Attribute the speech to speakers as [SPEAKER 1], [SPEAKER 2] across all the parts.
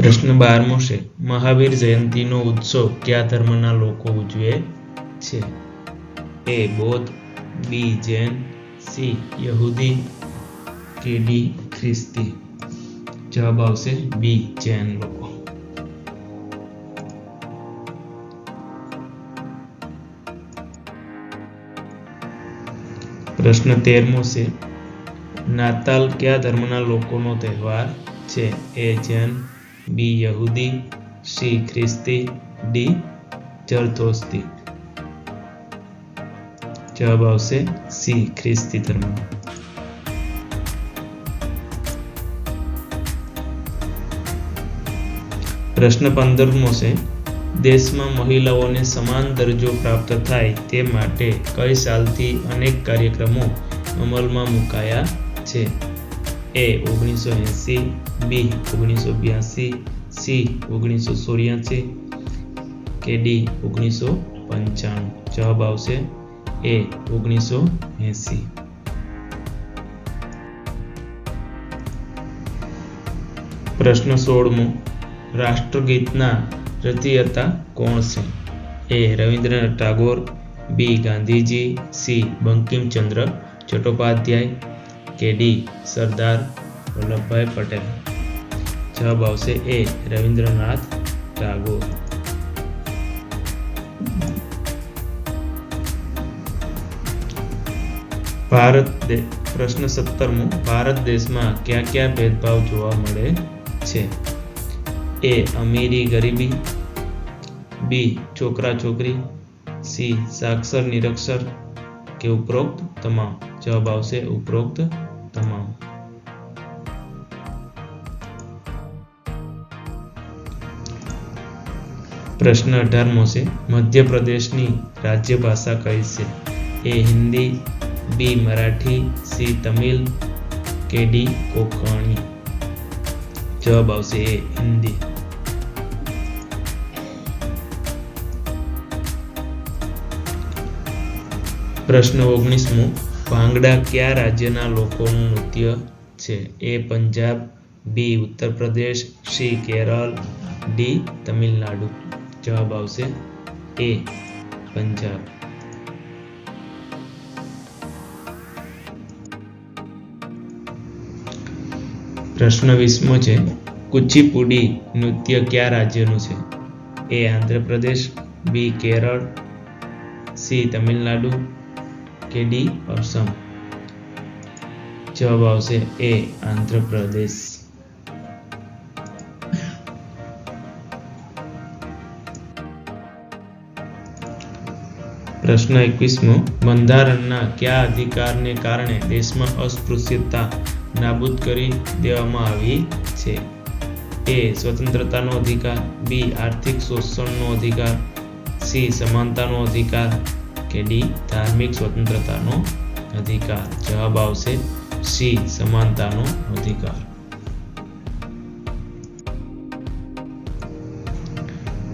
[SPEAKER 1] પ્રશ્ન 12મો છે, મહાવીર જયંતીનો ઉત્સવ કયા ધર્મના લોકો ઉજવે છે? એ બૌદ્ધ, બી જૈન, સી યહૂદી કે ડી ખ્રિસ્તી? જવાબ આવશે બી જૈન લોકો. પ્રશ્ન 13મો છે, નાતાલ કયા ધર્મના લોકોનો તહેવાર છે? એ જૈન, બી યહૂદી, સી ખ્રિસ્તી, ડી ઝરથોસ્તી? જવાબ આવશે સી ખ્રિસ્તી ધર્મ. પ્રશ્ન 15મો છે, દેશમાં મહિલાઓને સમાન દરજ્જો પ્રાપ્ત થાય તે માટે કઈ સાલથી અનેક કાર્યક્રમો અમલમાં મુકાયા છે? એ 1980, બી 1982, સી 1984 કે ડી 1995? જવાબ આવશે એ 1980. પ્રશ્ન 16મો, રાષ્ટ્રગીતના રચયિતા કોણ છે? એ રવિન્દ્રનાથ ટાગોર, બી ગાંધીજી, સી બંકિમચંદ્ર ચટ્ટોપાધ્યાય કે ડી સરદાર વલ્લભભાઈ પટેલ? જવાબ આવશે એ રવિન્દ્રનાથ ટાગોર. પ્રશ્ન 17મો, ભારત દેશમાં કયા કયા ભેદભાવ જોવા મળે છે? એ અમીરી ગરીબી, બી છોકરા છોકરી, સી સાક્ષર નિરક્ષર કે ઉપરોક્ત તમામ? જવાબ આવશે ઉપરોક્ત તમામ. પ્રશ્ન 18મો છે, મધ્યપ્રદેશની રાજ્ય ભાષા કઈ છે? એ હિન્દી, બી મરાઠી, સી તમિલ કે ડી કોંકણી? જવાબ આવશે એ હિન્દી. પ્રશ્ન 19મો, ભાંગડા કયા રાજ્યના લોકોનું નૃત્ય છે? એ પંજાબ, બી ઉત્તર પ્રદેશ, સી કેરળ, ડી તમિલનાડુ? જવાબ આવશે એ પંજાબ. પ્રશ્ન 20મો છે, કુચીપુડી નૃત્ય કયા રાજ્યનું છે? એ આંધ્રપ્રદેશ, બી કેરળ, સી તમિલનાડુ કે ડી અસમ? જવાબ આવશે એ આંધ્રપ્રદેશ. પ્રશ્ન 21મો, બંધારણના કયા અધિકારને કારણે દેશમાં અસ્પૃશ્યતા નાબૂદ કરી દેવામાં આવી છે? એ સ્વતંત્રતાનો અધિકાર, બી આર્થિક શોષણનો અધિકાર, સી સમાનતાનો અધિકાર કે ડી ધાર્મિક સ્વતંત્રતાનો અધિકાર? જવાબ આવશે સી સમાનતાનો અધિકાર.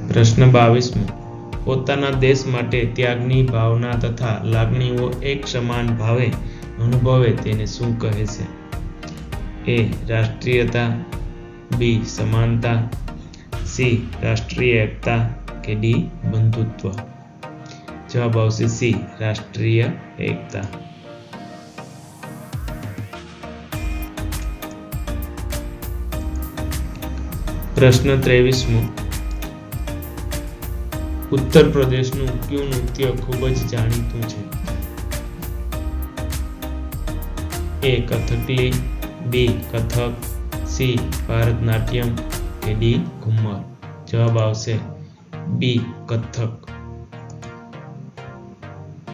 [SPEAKER 1] પ્રશ્ન 22મો, પોતાના દેશ માટે ત્યાગની ભાવના તથા લાગણીઓ એક સમાન ભાવે અનુભવે તેને શું કહે છે? એ રાષ્ટ્રીયતા, બી સમાનતા, સી રાષ્ટ્રીય એકતા કે ડી બંધુત્વ? જવાબ આવશે સી રાષ્ટ્રીય એકતા. પ્રશ્ન 23મો, ઉત્તર પ્રદેશનું કયું નૃત્ય ખૂબ જ જાણીતું છે? એ કથકલી, બી કથક, સી ભારતનાટ્યમ કે ડી ઘુમ્મર? જવાબ આવશે બી કથક.